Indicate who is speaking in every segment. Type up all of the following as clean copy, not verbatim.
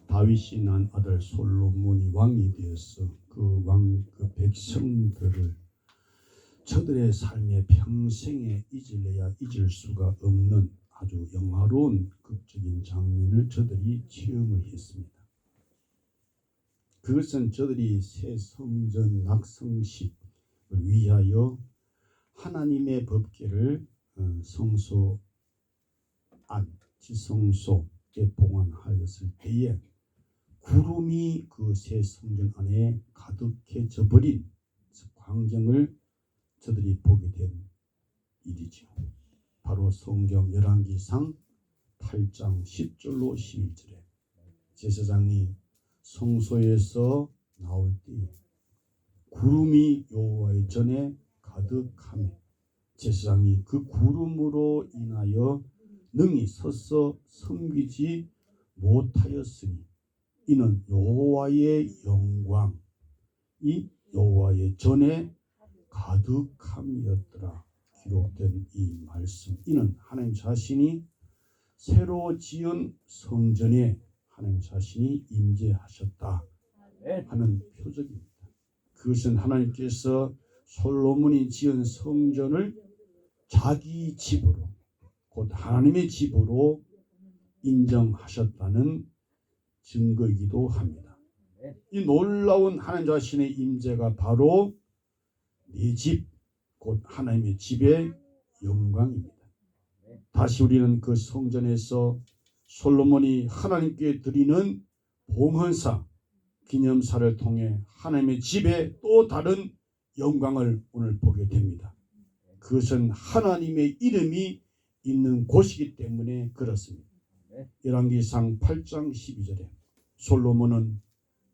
Speaker 1: 다윗이 난 아들 솔로몬이 왕이 되어서 그 백성들을 저들의 삶의 평생에 잊을래야 잊을 수가 없는 아주 영화로운 극적인 장면을 저들이 체험을 했습니다. 그것은 저들이 새 성전 낙성식을 위하여 하나님의 법궤를 성소 안 지성소에 봉헌하였을 때에 구름이 그 새 성전 안에 가득해져 버린 광경을 저들이 보게 된 일이죠. 바로 성경 열왕기상 8장 10절로 11절에 제사장이 성소에서 나올 때 구름이 여호와의 전에 가득하며 제사장이 그 구름으로 인하여 능히 서서 섬기지 못하였으니 이는 여호와의 영광이 여호와의 전에 가득함이었더라. 기록된 이 말씀, 이는 하나님 자신이 새로 지은 성전에 하나님 자신이 임재하셨다 하는 표적입니다. 그것은 하나님께서 솔로몬이 지은 성전을 자기 집으로, 곧 하나님의 집으로 인정하셨다는 증거이기도 합니다. 이 놀라운 하나님 자신의 임재가 바로 네 집, 곧 하나님의 집의 영광입니다. 다시 우리는 그 성전에서 솔로몬이 하나님께 드리는 봉헌사, 기념사를 통해 하나님의 집의 또 다른 영광을 오늘 보게 됩니다. 그것은 하나님의 이름이 있는 곳이기 때문에 그렇습니다. 열왕기상 8장 12절에 솔로몬은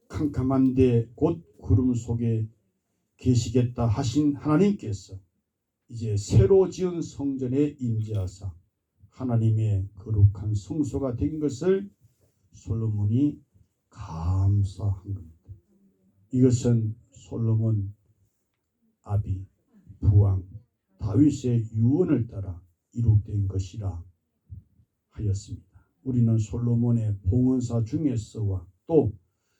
Speaker 1: 캄캄한데 곧 구름 속에 계시겠다 하신 하나님께서 이제 새로 지은 성전에 임재하사 하나님의 거룩한 성소가 된 것을 솔로몬이 감사한 겁니다. 이것은 솔로몬 아비 부왕 다윗의 유언을 따라 이룩된 것이라 하였습니다. 우리는 솔로몬의 봉헌사 중에서와 또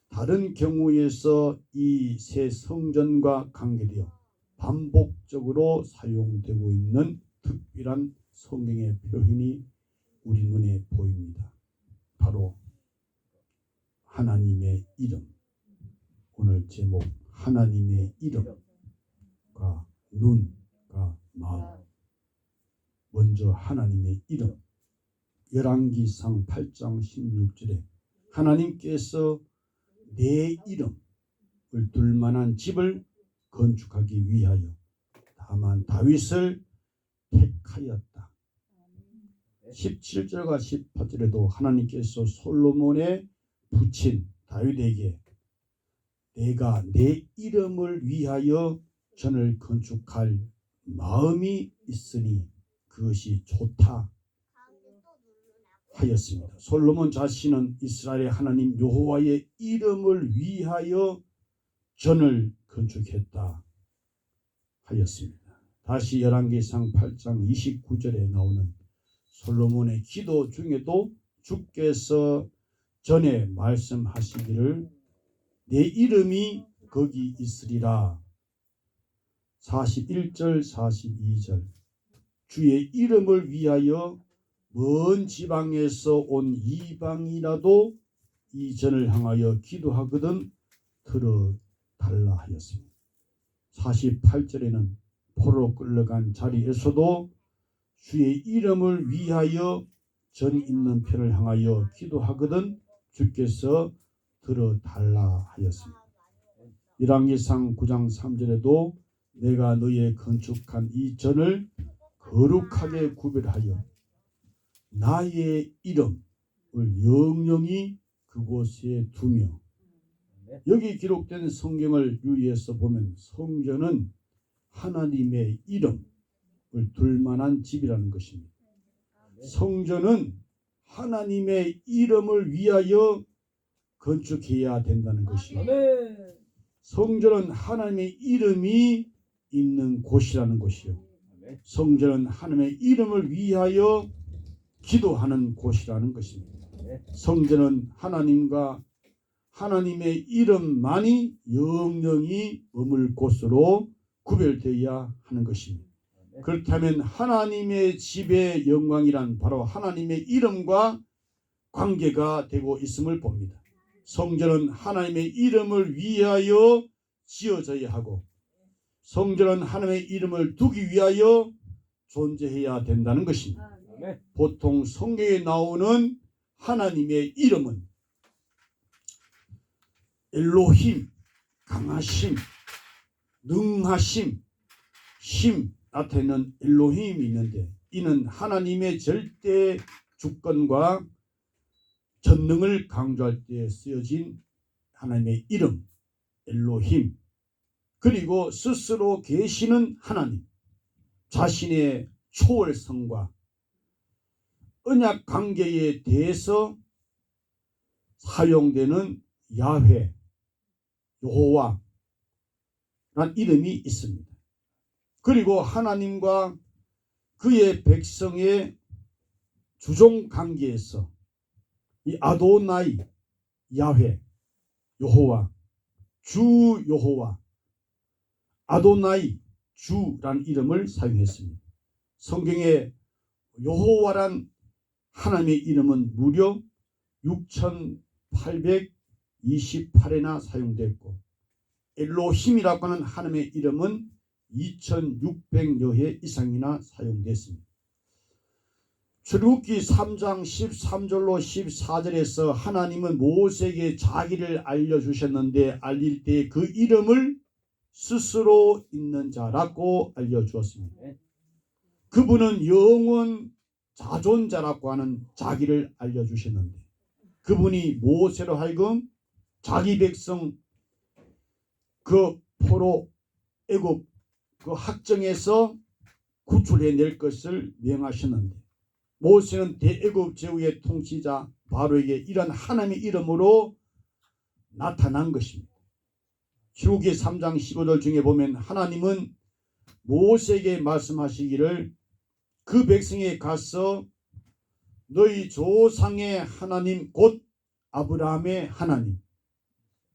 Speaker 1: 다른 경우에서 이 새 성전과 관계되어 반복적으로 사용되고 있는 특별한 성경의 표현이 우리 눈에 보입니다. 바로 하나님의 이름. 오늘 제목 하나님의 이름과 눈과 마음. 먼저 하나님의 이름. 열왕기상 8장 16절에 하나님께서 내 이름을 둘 만한 집을 건축하기 위하여 다만 다윗을 택하였다. 17절과 18절에도 하나님께서 솔로몬의 부친 다윗에게 내가 내 이름을 위하여 전을 건축할 마음이 있으니 그것이 좋다 하였습니다. 솔로몬 자신은 이스라엘의 하나님 여호와의 이름을 위하여 전을 건축했다 하였습니다. 다시 열왕기상 8장 29절에 나오는 솔로몬의 기도 중에도 주께서 전에 말씀하시기를 내 이름이 거기 있으리라. 41절 42절 주의 이름을 위하여 먼 지방에서 온 이방이라도 이 전을 향하여 기도하거든 들어달라 하였습니다. 48절에는 포로 끌려간 자리에서도 주의 이름을 위하여 전 있는 편을 향하여 기도하거든 주께서 들어달라 하였습니다. 열왕기상 9장 3절에도 내가 너의 건축한 이 전을 거룩하게 구별하여 나의 이름을 영영히 그곳에 두며 여기 기록된 성경을 유의해서 보면 성전은 하나님의 이름을 둘 만한 집이라는 것입니다. 성전은 하나님의 이름을 위하여 건축해야 된다는 것입니다. 성전은 하나님의 이름이 있는 곳이라는 것이요. 성전은 하나님의 이름을 위하여 기도하는 곳이라는 것입니다. 성전은 하나님과 하나님의 이름만이 영영이 머물 곳으로 구별되어야 하는 것입니다. 그렇다면 하나님의 집의 영광이란 바로 하나님의 이름과 관계가 되고 있음을 봅니다. 성전은 하나님의 이름을 위하여 지어져야 하고 성전은 하나님의 이름을 두기 위하여 존재해야 된다는 것입니다. 보통 성경에 나오는 하나님의 이름은 엘로힘, 강하심, 능하심, 힘 나타내는 엘로힘이 있는데 이는 하나님의 절대 주권과 전능을 강조할 때 쓰여진 하나님의 이름 엘로힘, 그리고 스스로 계시는 하나님, 자신의 초월성과 언약 관계에 대해서 사용되는 야훼, 여호와란 이름이 있습니다. 그리고 하나님과 그의 백성의 주종 관계에서 이 아도나이, 야훼, 여호와, 주 여호와, 아도나이, 주란 이름을 사용했습니다. 성경에 여호와란 하나님의 이름은 무려 6,828회나 사용됐고 엘로힘이라고 하는 하나님의 이름은 2,600여 회 이상이나 사용됐습니다. 출애굽기 3장 13절로 14절에서 하나님은 모세에게 자기를 알려주셨는데 알릴 때 그 이름을 스스로 있는 자라고 알려주었습니다. 그분은 영원 자존자라고 하는 자기를 알려주셨는데 그분이 모세로 하여금 자기 백성 그 포로 애굽 그 학정에서 구출해낼 것을 명하셨는데 모세는 대애굽 제후의 통치자 바로에게 이런 하나님의 이름으로 나타난 것입니다. 출애굽기 3장 15절 중에 보면 하나님은 모세에게 말씀하시기를 그 백성에 가서 너희 조상의 하나님 곧 아브라함의 하나님,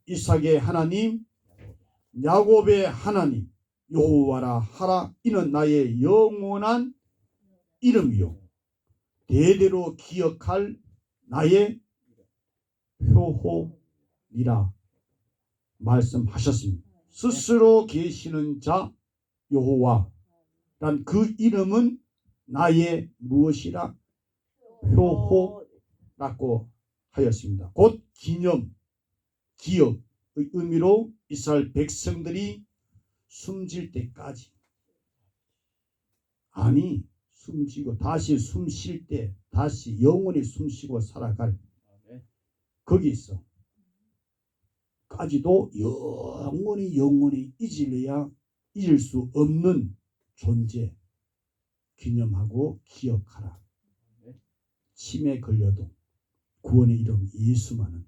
Speaker 1: 이삭의 하나님, 야곱의 하나님 여호와라 하라. 이는 나의 영원한 이름이요 대대로 기억할 나의 표호니라 말씀하셨습니다. 스스로 계시는 자 여호와란 그 이름은 나의 무엇이라 표호라고 하였습니다. 곧 기념, 기억의 의미로 이스라엘 백성들이 숨질 때까지 아니 숨쉬고 다시 숨쉴 때 다시 영원히 숨쉬고 살아갈 거기서 까지도 영원히 잊을 수 없는 존재 기념하고 기억하라. 치매 걸려도 구원의 이름 예수만은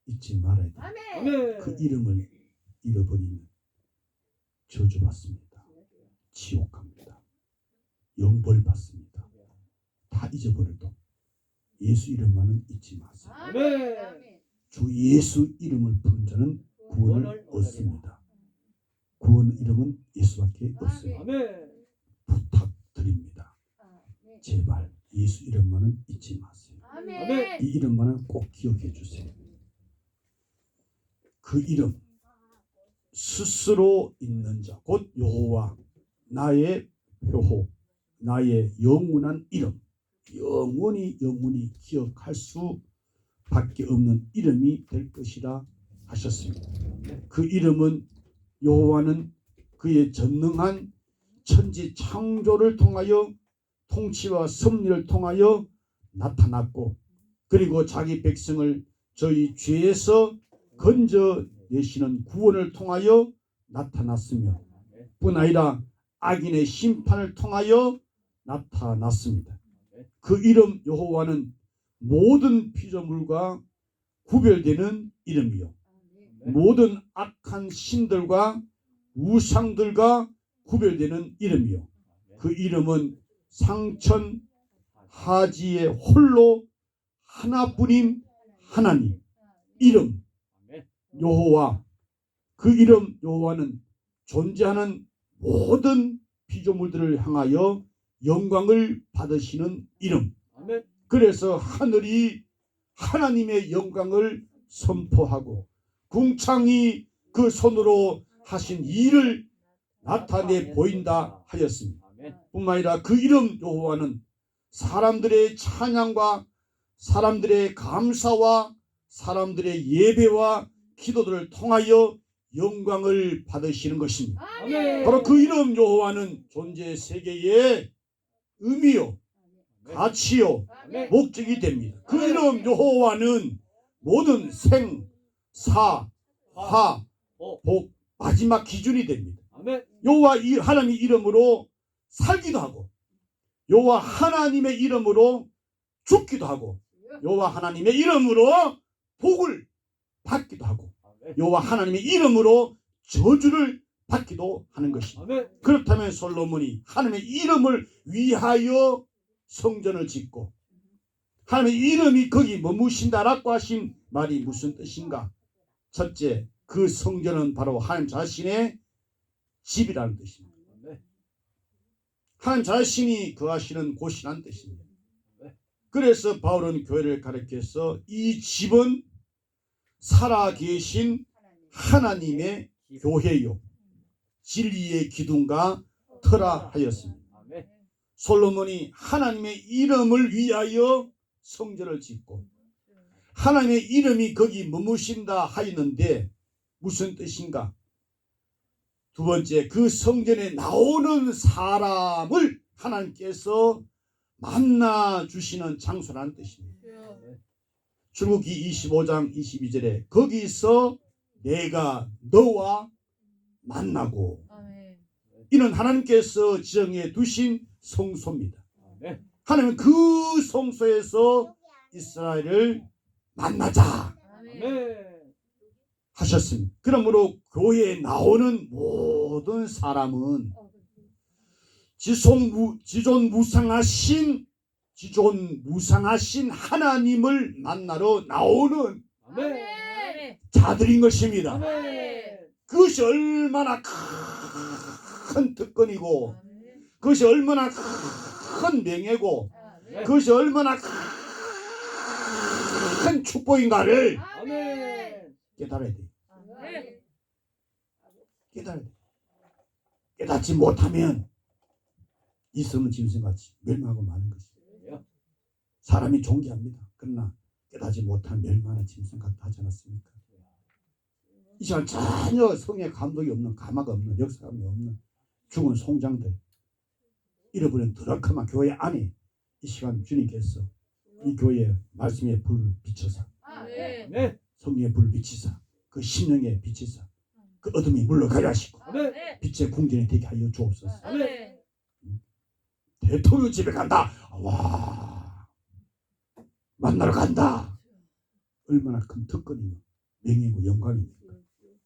Speaker 1: 잊지 말아야 돼. 그 이름을 잃어버리면 저주받습니다. 지옥 갑니다. 영벌 받습니다. 다 잊어버려도 예수 이름만은 잊지 마세요. 주 예수 이름을 부른 자는 구원을 얻습니다. 구원 이름은 예수밖에 없어요. 부탁드립니다. 제발 예수 이름만은 잊지 마세요. 이 이름만은 꼭 기억해 주세요. 그 이름 스스로 있는 자 곧 여호와 나의 표호 나의 영원한 이름 영원히 기억할 수 밖에 없는 이름이 될 것이라 하셨습니다. 그 이름은 여호와는 그의 전능한 천지 창조를 통하여 통치와 섭리를 통하여 나타났고 그리고 자기 백성을 저희 죄에서 건져내시는 구원을 통하여 나타났으며 뿐 아니라 악인의 심판을 통하여 나타났습니다. 그 이름 여호와는 모든 피조물과 구별되는 이름이요 모든 악한 신들과 우상들과 구별되는 이름이요 그 이름은 상천 하지의 홀로 하나뿐인 하나님 이름 여호와, 그 이름 여호와는 존재하는 모든 피조물들을 향하여 영광을 받으시는 이름. 그래서 하늘이 하나님의 영광을 선포하고 궁창이 그 손으로 하신 일을 나타내 보인다 하였습니다. 뿐만 아니라 그 이름 여호와는 사람들의 찬양과 사람들의 감사와 사람들의 예배와 기도들을 통하여 영광을 받으시는 것입니다. 바로 그 이름 여호와는 존재 세계의 의미요, 가치요, 목적이 됩니다. 그 이름 여호와는 모든 생, 사, 화, 복 마지막 기준이 됩니다. 여호와 하나님의 이름으로 살기도 하고 여호와 하나님의 이름으로 죽기도 하고 여호와 하나님의 이름으로 복을 받기도 하고 여호와 하나님의 이름으로 저주를 받기도 하는 것입니다. 그렇다면 솔로몬이 하나님의 이름을 위하여 성전을 짓고 하나님의 이름이 거기 머무신다라고 하신 말이 무슨 뜻인가? 첫째, 그 성전은 바로 하나님 자신의 집이라는 뜻입니다. 하나님 자신이 거하시는 곳이라는 뜻입니다. 그래서 바울은 교회를 가르쳐서 이 집은 살아계신 하나님의 교회요 진리의 기둥과 터라 하였습니다. 솔로몬이 하나님의 이름을 위하여 성전을 짓고 하나님의 이름이 거기 머무신다 하였는데 무슨 뜻인가? 두 번째, 그 성전에 나오는 사람을 하나님께서 만나 주시는 장소라는 뜻입니다. 출애굽기 25장 22절에 거기서 내가 너와 만나고, 이는 하나님께서 지정해 두신 성소입니다. 하나님은 그 성소에서 이스라엘을 만나자 하셨습니다. 그러므로 교회에 나오는 모든 사람은 지존 무상하신 하나님을 만나러 나오는 자들인 것입니다. 그것이 얼마나 큰 특권이고 그것이 얼마나 큰 명예고 그것이 얼마나 큰 축복인가를 깨달아야 돼요. 깨달아야 돼요. 깨닫지 못하면 있으면 짐승같이 멸망하고 마는 것입니다. 사람이 존귀합니다. 그러나 깨닫지 못한 멸망하는 짐승같다 하지 않았습니까? 이 시간 전혀 성의 감독이 없는, 감화가 없는, 역사감이 없는 죽은 송장들, 잃어버린 더럽게만 교회 안에 이 시간 주님께서 이 교회에 말씀의 불을 비춰서 성령의 불을 비치사 그 심령에 비치사 그 어둠이 물러가게 하시고 빛의 궁전에 되게 하여 주옵소서. 대통령 집에 간다. 와, 만나러 간다. 얼마나 큰 특권이고 명예고 영광입니까?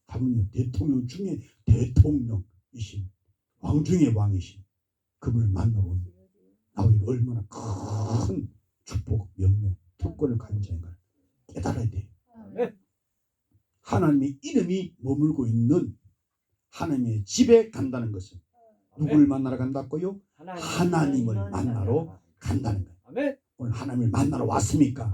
Speaker 1: 하물며 대통령 중에 대통령이신 왕 중의 왕이신 그분을 만나러 온 나오기를 얼마나 큰 축복, 명예, 특권을 가진 자인가 깨달아야 돼요. 하나님의 이름이 머물고 있는 하나님의 집에 간다는 것은 누구를 만나러 간다고요? 하나님을 만나러 간다는 거예요. 오늘 하나님을 만나러 왔습니까?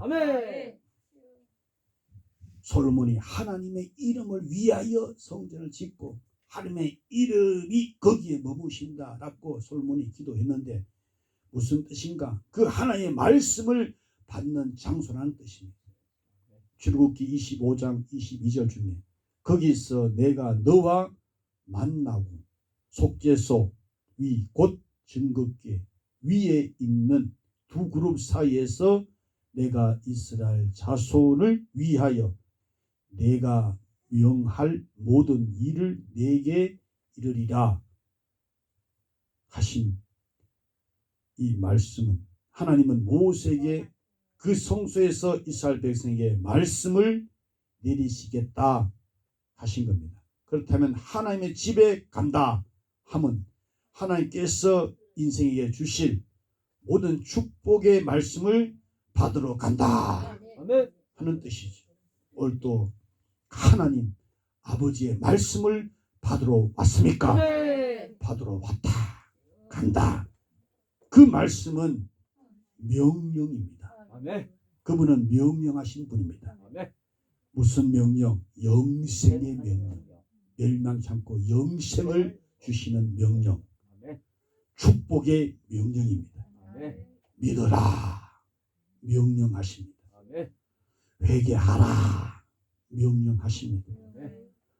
Speaker 1: 솔로몬이 하나님의 이름을 위하여 성전을 짓고 하나님의 이름이 거기에 머무신다라고 솔로몬이 기도했는데 무슨 뜻인가? 그 하나님의 말씀을 받는 장소라는 뜻입니다. 출애굽기 25장 22절 중에 거기서 내가 너와 만나고 속죄소 위 곧 증거궤 위에 있는 두 그룹 사이에서 내가 이스라엘 자손을 위하여 내가 명할 모든 일을 내게 이르리라 하신 이 말씀은 하나님은 모세에게 그 성소에서 이스라엘 백성에게 말씀을 내리시겠다 하신 겁니다. 그렇다면 하나님의 집에 간다 하면 하나님께서 인생에게 주실 모든 축복의 말씀을 받으러 간다
Speaker 2: 아멘.
Speaker 1: 하는 뜻이죠. 오늘 또 하나님 아버지의 말씀을 받으러 왔습니까?
Speaker 2: 아멘.
Speaker 1: 받으러 왔다 간다. 그 말씀은 명령입니다.
Speaker 2: 아멘.
Speaker 1: 그분은 명령하신 분입니다.
Speaker 2: 아멘.
Speaker 1: 무슨 명령? 영생의 명령. 멸망치 않고 영생을 주시는 명령.
Speaker 2: 아멘.
Speaker 1: 축복의 명령입니다.
Speaker 2: 아멘.
Speaker 1: 믿어라 명령하십니다.
Speaker 2: 아멘.
Speaker 1: 회개하라 명령하십니다.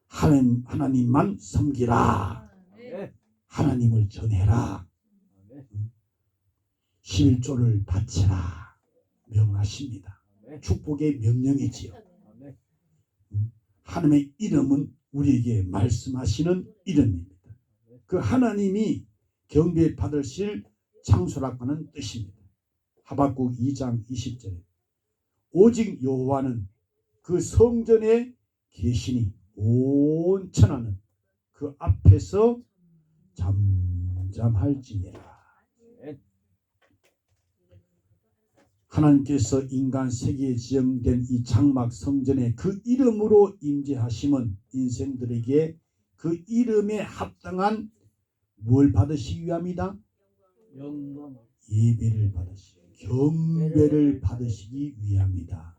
Speaker 2: 아멘.
Speaker 1: 하나님만 섬기라.
Speaker 2: 아멘.
Speaker 1: 하나님을 전해라.
Speaker 2: 아멘.
Speaker 1: 11조를 바치라 명하십니다.
Speaker 2: 아멘.
Speaker 1: 축복의 명령이지요.
Speaker 2: 아멘.
Speaker 1: 하나님의 이름은 우리에게 말씀하시는 이름입니다. 그 하나님이 경배 받으실 장소라고 하는 뜻입니다. 하박국 2장 20절에 오직 여호와는 그 성전에 계시니 온 천하는 그 앞에서 잠잠할지니라. 하나님께서 인간 세계에 지정된 이 장막 성전에 그 이름으로 임재하심은 인생들에게 그 이름에 합당한 뭘 받으시기 위함이다?
Speaker 2: 영광.
Speaker 1: 예배를 받으시기, 경배를 받으시기 위함이다.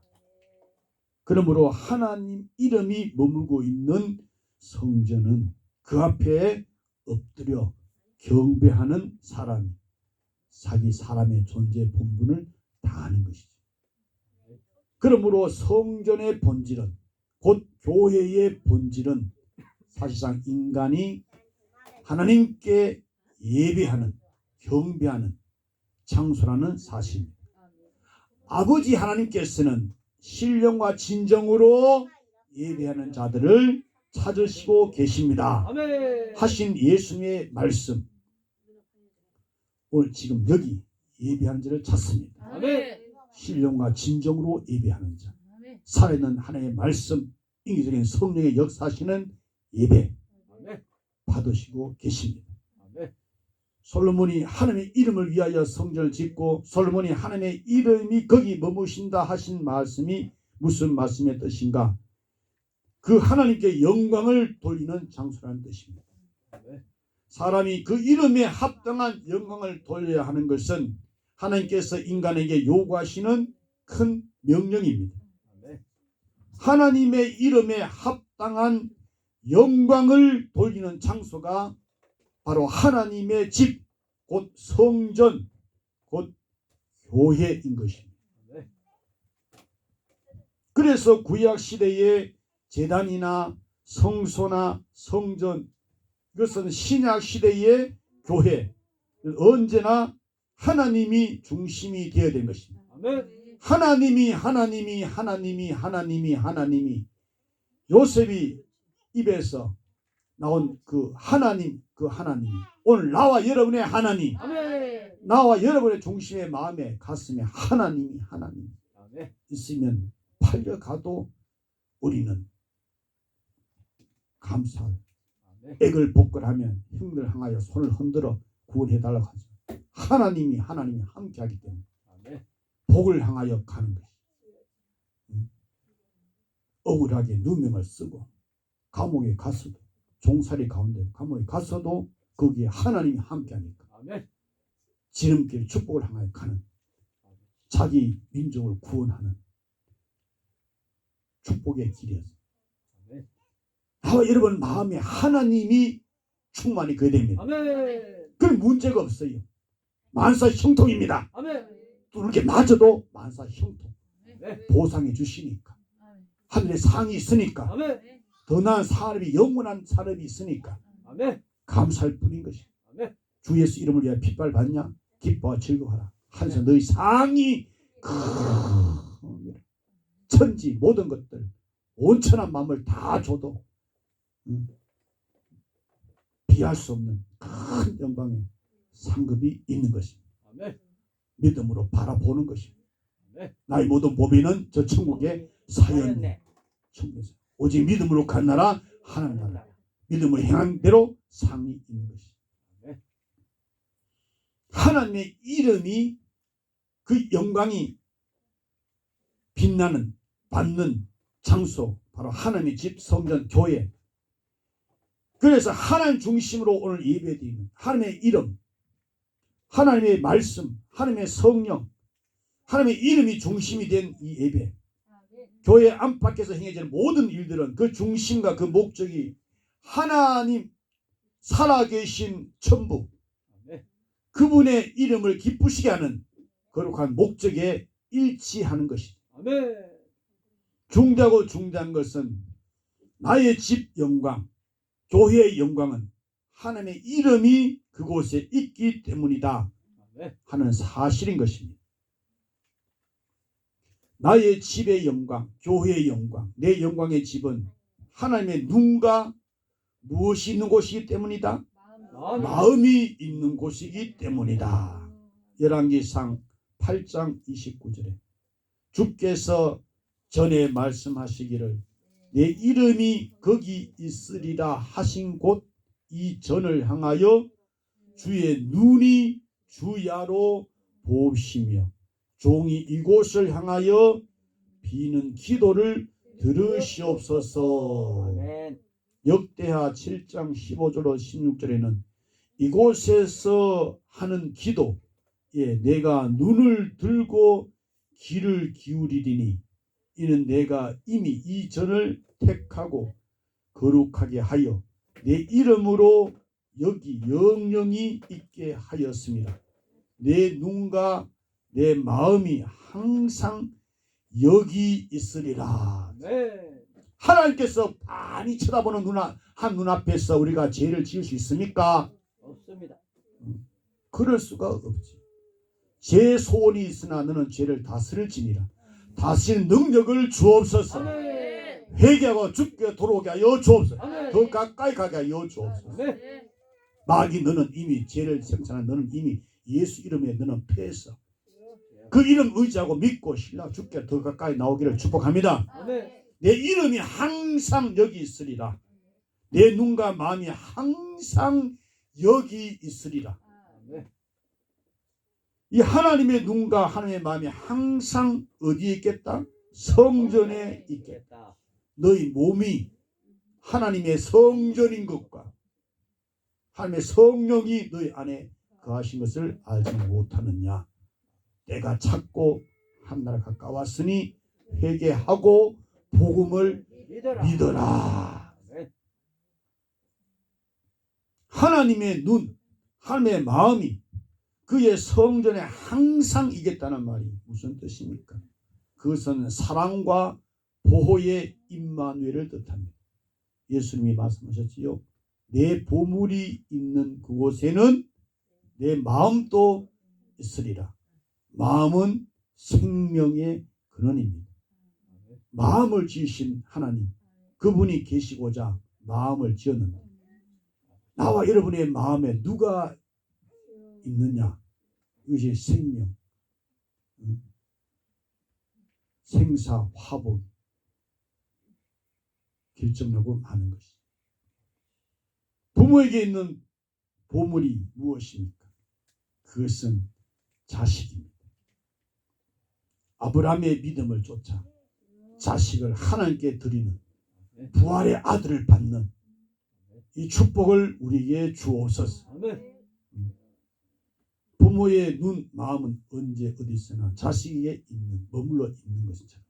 Speaker 1: 그러므로 하나님 이름이 머물고 있는 성전은 그 앞에 엎드려 경배하는 사람이 자기 사람의 존재 본분을 다하는 것이죠. 그러므로 성전의 본질은 곧 교회의 본질은 사실상 인간이 하나님께 예배하는 경배하는 장소라는 사실입니다. 아버지 하나님께서는 신령과 진정으로 예배하는 자들을 찾으시고 계십니다.
Speaker 2: 아멘.
Speaker 1: 하신 예수님의 말씀 오늘 지금 여기 예배하는 자를 찾습니다.
Speaker 2: 아멘.
Speaker 1: 신령과 진정으로 예배하는 자, 살아있는 하나님의 말씀, 인기적인 성령의 역사하시는 예배
Speaker 2: 아멘.
Speaker 1: 받으시고 계십니다.
Speaker 2: 아멘.
Speaker 1: 솔로몬이 하나님의 이름을 위하여 성전을 짓고 솔로몬이 하나님의 이름이 거기 머무신다 하신 말씀이 무슨 말씀의 뜻인가? 그 하나님께 영광을 돌리는 장소라는 뜻입니다.
Speaker 2: 아멘.
Speaker 1: 사람이 그 이름에 합당한 영광을 돌려야 하는 것은 하나님께서 인간에게 요구하시는 큰 명령입니다.
Speaker 2: 아멘.
Speaker 1: 하나님의 이름에 합당한 영광을 돌리는 장소가 바로 하나님의 집, 곧 성전, 곧 교회인 것입니다.
Speaker 2: 아멘.
Speaker 1: 그래서 구약 시대의 제단이나 성소나 성전, 이것은 신약 시대의 교회, 언제나 하나님이 중심이 되어야 된 것입니다.
Speaker 2: 아멘.
Speaker 1: 하나님이 요셉이 입에서 나온 그 하나님이 오늘 나와 여러분의 하나님,
Speaker 2: 아멘.
Speaker 1: 나와 여러분의 중심의 마음에 가슴에 하나님
Speaker 2: 아멘.
Speaker 1: 있으면 팔려가도 우리는 감사할
Speaker 2: 아멘.
Speaker 1: 액을 복걸하면 형들 향하여 손을 흔들어 구원해달라고 하죠. 하나님이 함께하기 때문에
Speaker 2: 아멘.
Speaker 1: 복을 향하여 가는 것이 억울하게 누명을 쓰고 감옥에 갔어도 종살이 가운데 감옥에 갔어도 거기에 하나님이 함께하니까
Speaker 2: 아멘.
Speaker 1: 지름길 축복을 향하여 가는 자기 민족을 구원하는 축복의 길이었어요.
Speaker 2: 아멘.
Speaker 1: 나와 여러분 마음에 하나님이 충만이 그야 됩니다.
Speaker 2: 아멘.
Speaker 1: 그건 문제가 없어요. 만사 형통입니다.
Speaker 2: 아멘.
Speaker 1: 이렇게 맞아도 만사 형통
Speaker 2: 아멘.
Speaker 1: 보상해 주시니까 하늘에 상이 있으니까
Speaker 2: 아멘.
Speaker 1: 더 나은 사람이 영원한 사람이 있으니까
Speaker 2: 아멘.
Speaker 1: 감사할 뿐인 것이.
Speaker 2: 아멘.
Speaker 1: 주 예수 이름을 위하여 핏발 받냐? 기뻐와 즐거워하라. 한서 너희 상이 큽니다. 천지 모든 것들 온천한 마음을 다 줘도 비할 수 없는 큰 영광의 상급이 있는 것입니다.
Speaker 2: 아멘.
Speaker 1: 믿음으로 바라보는 것입니다.
Speaker 2: 아멘.
Speaker 1: 나의 모든 보배는 저 천국의 사였네. 천국에서 오직 믿음으로 간 나라 하나님 나라. 믿음을 행한 대로 상이 있는 것입니다.
Speaker 2: 아멘.
Speaker 1: 하나님의 이름이 그 영광이 빛나는 받는 장소 바로 하나님의 집 성전 교회. 그래서 하나님 중심으로 오늘 예배드리는 하나님의 이름, 하나님의 말씀, 하나님의 성령, 하나님의 이름이 중심이 된 이 예배, 교회 안팎에서 행해지는 모든 일들은 그 중심과 그 목적이 하나님 살아계신 천부, 그분의 이름을 기쁘시게 하는 거룩한 목적에 일치하는 것이다.
Speaker 2: 아멘.
Speaker 1: 중대하고 중대한 것은 나의 집 영광, 교회의 영광은 하나님의 이름이 그곳에 있기 때문이다 하는 사실인 것입니다. 나의 집의 영광, 교회의 영광, 내 영광의 집은 하나님의 눈과 무엇이 있는 곳이기 때문이다. 마음이 있는 곳이기 때문이다. 열왕기상 8장 29절에 주께서 전에 말씀하시기를 내 이름이 거기 있으리라 하신 곳 이 전을 향하여 주의 눈이 주야로 보시며 종이 이곳을 향하여 비는 기도를 들으시옵소서.
Speaker 2: 아멘.
Speaker 1: 역대하 7장 15절로 16절에는 이곳에서 하는 기도에 내가 눈을 들고 귀를 기울이리니 이는 내가 이미 이 전을 택하고 거룩하게 하여 내 이름으로 여기 영영이 있게 하였습니다. 내 눈과 내 마음이 항상 여기 있으리라.
Speaker 2: 아멘.
Speaker 1: 하나님께서 많이 쳐다보는 한 눈앞에서 우리가 죄를 지을 수 있습니까?
Speaker 2: 없습니다.
Speaker 1: 그럴 수가 없지. 제 소원이 있으나 너는 죄를 다스릴지니라. 다스리는 능력을 주옵소서.
Speaker 2: 아멘.
Speaker 1: 회개하고 죽게 돌아오게 하여 주옵소서.
Speaker 2: 아멘.
Speaker 1: 더 가까이 가게 하여 주옵소서.
Speaker 2: 아멘.
Speaker 1: 마귀 너는 이미 죄를 생산한 너는 이미 예수 이름에 너는 패했어. 그 이름 의지하고 믿고 신라 죽게 더 가까이 나오기를 축복합니다.
Speaker 2: 아멘.
Speaker 1: 내 이름이 항상 여기 있으리라. 내 눈과 마음이 항상 여기 있으리라.
Speaker 2: 아멘.
Speaker 1: 이 하나님의 눈과 하나님의 마음이 항상 어디에 있겠다? 성전에 있겠다. 너희 몸이 하나님의 성전인 것과 하나님의 성령이 너희 안에 거하신 것을 알지 못하느냐. 내가 찾고 한나라 가까웠으니 회개하고 복음을 믿어라. 하나님의 눈, 하나님의 마음이 그의 성전에 항상 있겠다는 말이 무슨 뜻입니까? 그것은 사랑과 보호의 임마누엘을 뜻합니다. 예수님이 말씀하셨지요. 내 보물이 있는 그곳에는 내 마음도 있으리라. 마음은 생명의 근원입니다. 마음을 지으신 하나님, 그분이 계시고자 마음을 지었는데 나와 여러분의 마음에 누가 있느냐? 이것이 생명, 생사, 화복 결정하고 하는 것이죠. 부모에게 있는 보물이 무엇입니까? 그것은 자식입니다. 아브라함의 믿음을 쫓아 자식을 하나님께 드리는 부활의 아들을 받는 이 축복을 우리에게 주옵소서.
Speaker 2: 아멘.
Speaker 1: 부모의 눈, 마음은 언제 어디 있으나 자식에게 머물러 있는 것처럼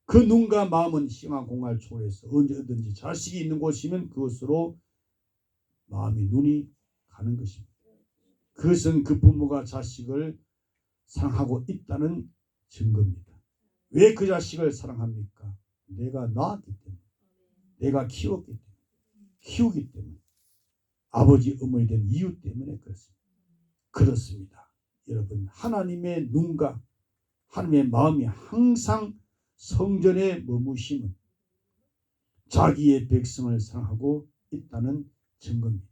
Speaker 1: 그 눈과 마음은 시간 공간을 초월해서 언제 어든지 자식이 있는 곳이면 그것으로 마음이 눈이 가는 것입니다. 그것은 그 부모가 자식을 사랑하고 있다는 증거입니다. 왜 그 자식을 사랑합니까? 내가 낳았기 때문에, 내가 키웠기 때문에, 키우기 때문에, 아버지 어머니 된 이유 때문에 그렇습니다. 그렇습니다. 여러분, 하나님의 눈과 하나님의 마음이 항상 성전에 머무심은 자기의 백성을 사랑하고 있다는 증거입니다.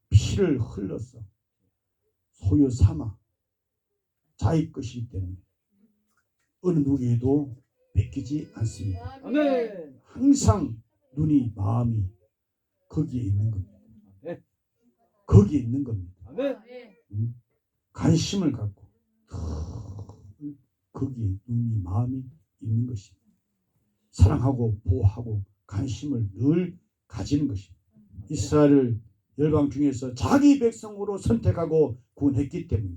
Speaker 1: 피를 흘러서 소유 삼아 자기 것이기 때문에 어느 누구에도 뺏기지 않습니다.
Speaker 2: 아멘.
Speaker 1: 항상 눈이 마음이 거기에 있는 겁니다. 거기에 있는 겁니다.
Speaker 2: 아멘.
Speaker 1: 관심을 갖고 거기에 눈이 마음이 있는 것입니다. 사랑하고 보호하고 관심을 늘 가지는 것입니다. 이스라엘을 열방 중에서 자기 백성으로 선택하고 구원했기 때문에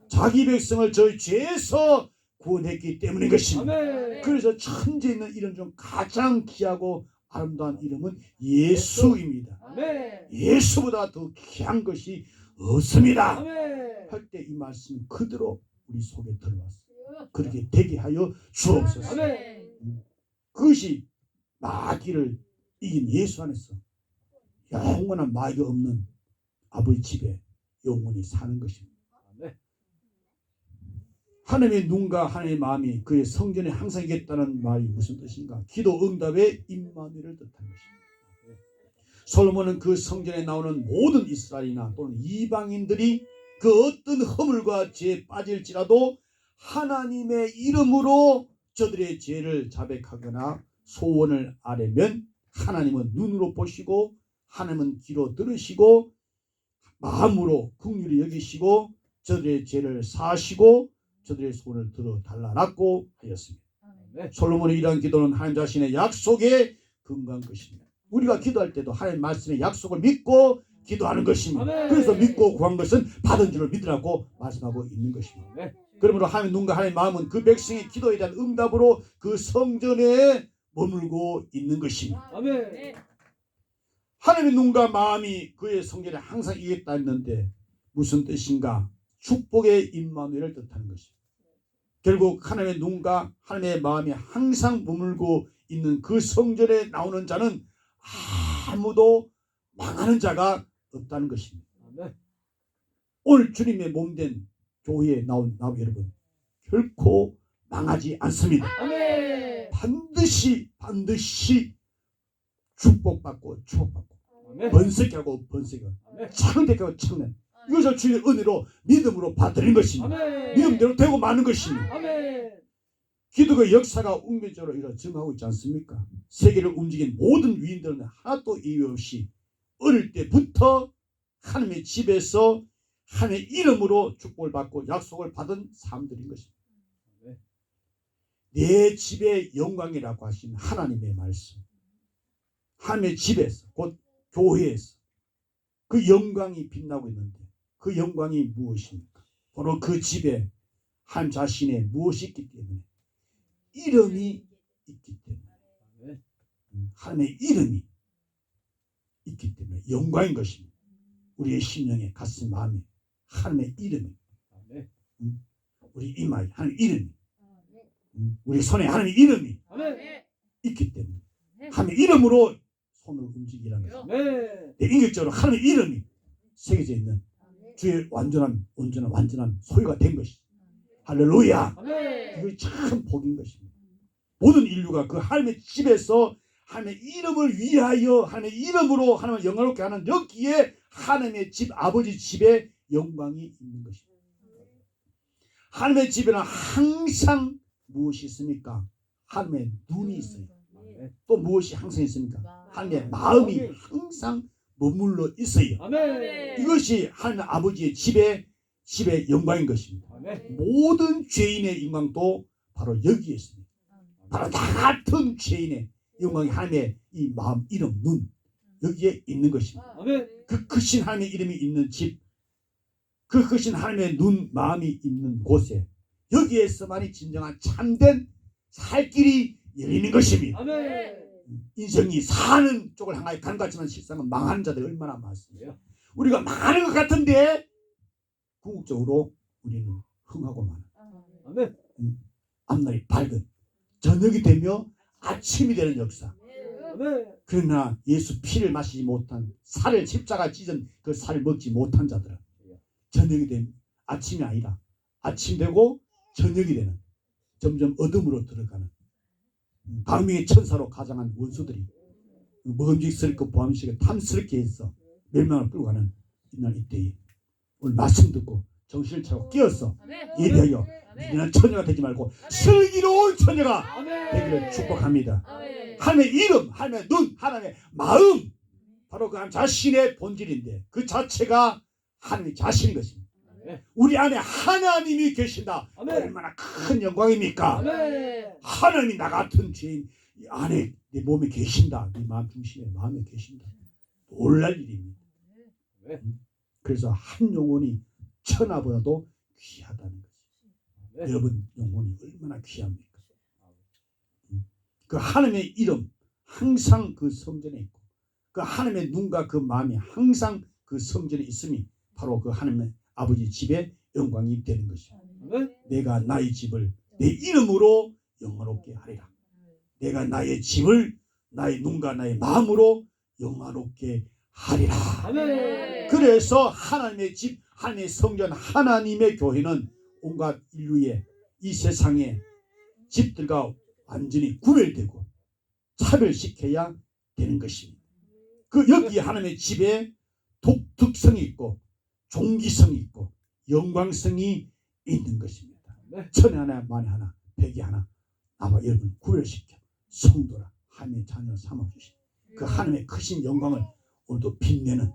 Speaker 1: 자기 백성을 저희 죄에서 구원했기 때문인 것입니다.
Speaker 2: 아멘.
Speaker 1: 그래서 천지에 있는 이름 중 가장 귀하고 아름다운 이름은 예수입니다.
Speaker 2: 아멘.
Speaker 1: 예수보다 더 귀한 것이 없습니다.
Speaker 2: 아멘.
Speaker 1: 할 때 이 말씀이 그대로 우리 속에 들어왔어요. 그렇게 되게 하여 주옵소서.
Speaker 2: 아멘.
Speaker 1: 그것이 마귀를 이긴 예수 안에서 영원한 마귀가 없는 아버지 집에 영원히 사는 것입니다.
Speaker 2: 아멘.
Speaker 1: 하나님의 눈과 하나님의 마음이 그의 성전에 항상 있겠다는 말이 무슨 뜻인가? 기도 응답의 임마누엘을 뜻하는 것입니다. 솔로몬은 그 성전에 나오는 모든 이스라엘이나 또는 이방인들이 그 어떤 허물과 죄에 빠질지라도 하나님의 이름으로 저들의 죄를 자백하거나 소원을 아뢰면 하나님은 눈으로 보시고 하나님은 귀로 들으시고 마음으로 긍휼히 여기시고 저들의 죄를 사하시고 저들의 소원을 들어달라고 하였습니다.
Speaker 2: 아멘.
Speaker 1: 솔로몬의 이러한 기도는 하나님 자신의 약속에 근거한 것입니다. 우리가 기도할 때도 하나님 말씀의 약속을 믿고 기도하는 것입니다.
Speaker 2: 아멘.
Speaker 1: 그래서 믿고 구한 것은 받은 줄을 믿으라고 말씀하고 있는 것입니다.
Speaker 2: 아멘.
Speaker 1: 그러므로 하나님 눈과 하나님 마음은 그 백성의 기도에 대한 응답으로 그 성전에 머물고 있는 것입니다.
Speaker 2: 아멘.
Speaker 1: 하나님의 눈과 마음이 그의 성전에 항상 있겠다 했는데 무슨 뜻인가? 축복의 임마누엘을 뜻하는 것입니다. 결국 하나님의 눈과 하나님의 마음이 항상 머물고 있는 그 성전에 나오는 자는 아무도 망하는 자가 없다는 것입니다.
Speaker 2: 아멘.
Speaker 1: 오늘 주님의 몸된 교회에 나온 여러분 결코 망하지 않습니다.
Speaker 2: 아멘.
Speaker 1: 반드시 축복받고
Speaker 2: 아멘.
Speaker 1: 번성하고 번성하고
Speaker 2: 아멘.
Speaker 1: 창대하고 창대 이것을 주님의 은혜로 믿음으로 받드리는 것입니다.
Speaker 2: 아멘.
Speaker 1: 믿음대로 되고 마는 것입니다.
Speaker 2: 아멘.
Speaker 1: 기도의 역사가 운명적으로 이렇게 증하고 있지 않습니까? 세계를 움직인 모든 위인들은 하나도 이유 없이 어릴 때부터 하나님의 집에서 하나님의 이름으로 축복을 받고 약속을 받은 사람들인 것입니다. 내 집의 영광이라고 하신 하나님의 말씀, 하나님의 집에서 곧 교회에서 그 영광이 빛나고 있는데 그 영광이 무엇입니까? 바로 그 집에 한 자신의 무엇이 있기 때문에 이름이 있기 때문에 하나님의 이름이 있기 때문에 영광인 것입니다. 우리의 심령에 가슴 마음에 하나님의 이름이 우리 이마에 하나님의 이름이 우리 손에 하나님의 이름이 있기 때문에 하나님의 이름으로 손을 움직이라는 것입니다. 내 인격적으로 하나님의 이름이 새겨져 있는 주의 완전한 소유가 된 것이죠. 할렐루야. 이거 참 복인 것입니다. 모든 인류가 그 하나님의 집에서 하나님의 이름을 위하여 하나님의 이름으로 하나님을 영광롭게 하는 여기에 하나님의 집 아버지 집에 영광이 있는 것입니다. 하나님의 집에는 항상 무엇이 있습니까? 하나님의 눈이 있어요. 또 무엇이 항상 있습니까? 하나님의 마음이 항상 머물러 있어요. 이것이 하나님 아버지의 집의 영광인 것입니다. 모든 죄인의 영광도 바로 여기에 있습니다. 바로 다 같은 죄인의 영광이 하나님의 이 마음, 이름, 눈 여기에 있는 것입니다. 그 크신 하나님의 이름이 있는 집, 그 크신 하나님의 눈, 마음이 있는 곳에 여기에서만이 진정한 참된 살 길이 열리는 것입니다. 인생이 사는 쪽을 향하여 가는 것 같지만 실상은 망하는 자들이 얼마나 많습니다. 우리가 망하는 것 같은데 궁극적으로 우리는 흥하고 많아. 앞날이 밝은 저녁이 되며 아침이 되는 역사. 그러나 예수 피를 마시지 못한 살을 십자가 찢은 그 살을 먹지 못한 자들은 저녁이 되면 아침이 아니라 아침 되고 저녁이 되는 점점 어둠으로 들어가는 광명의 천사로 가장한 원수들이 먹음직스럽고 보암식을 탐스럽게 해서 멸망을 끌고 가는 이날 이때에 오늘 말씀 듣고 정신을 차리고 깨어서 예배하여 우리는 처녀가 되지 말고 슬기로운 처녀가 되기를 축복합니다. 하나님의 이름, 하나님의 눈, 하나님의 마음 바로 그 하나님 자신의 본질인데 그 자체가 하나님의 자신인 것입니다. 우리 안에 하나님이 계신다.
Speaker 2: 아멘.
Speaker 1: 얼마나 큰 영광입니까?
Speaker 2: 아멘.
Speaker 1: 하나님이 나 같은 죄인 이 안에 내 몸에 계신다. 네 마음 중심에 마음에 계신다. 놀랄 일입니다. 그래서 한 영혼이 천하보다도 귀하다는 거지. 여러분 영혼이 얼마나 귀합니까? 그 하나님의 이름 항상 그 성전에 있고 그 하나님의 눈과 그 마음이 항상 그 성전에 있음이 바로 그 하나님의 아버지 집에 영광이 되는 것입니다. 내가 나의 집을 내 이름으로 영화롭게 하리라. 내가 나의 집을 나의 눈과 나의 마음으로 영화롭게 하리라.
Speaker 2: 아멘.
Speaker 1: 그래서 하나님의 집, 하나님의 성전, 하나님의 교회는 온갖 인류의 이 세상의 집들과 완전히 구별되고 차별시켜야 되는 것입니다. 그 여기 하나님의 집에 독특성이 있고 종기성이 있고 영광성이 있는 것입니다. 천에 하나 만에 하나 백에 하나 나와 여러분 구별시켜 성도라 하나님의 자녀 삼아주신 그 하나님의 크신 영광을 오늘도 빛내는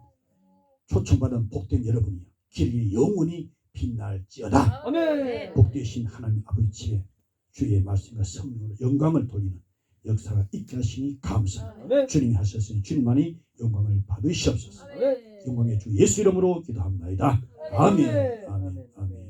Speaker 1: 초청받은 복된 여러분이요 길이 영원히 빛날지어다.
Speaker 2: 아멘.
Speaker 1: 복되신 하나님 아버지 집에 주의 말씀과 성령으로 영광을 돌리는 역사가 있게 하시니 감사합니다.
Speaker 2: 아멘.
Speaker 1: 주님이 하셨으니 주님만이 영광을 받으시옵소서.
Speaker 2: 아멘.
Speaker 1: 영광의 주 예수 이름으로 기도합니다. 아멘. 아멘. 아멘.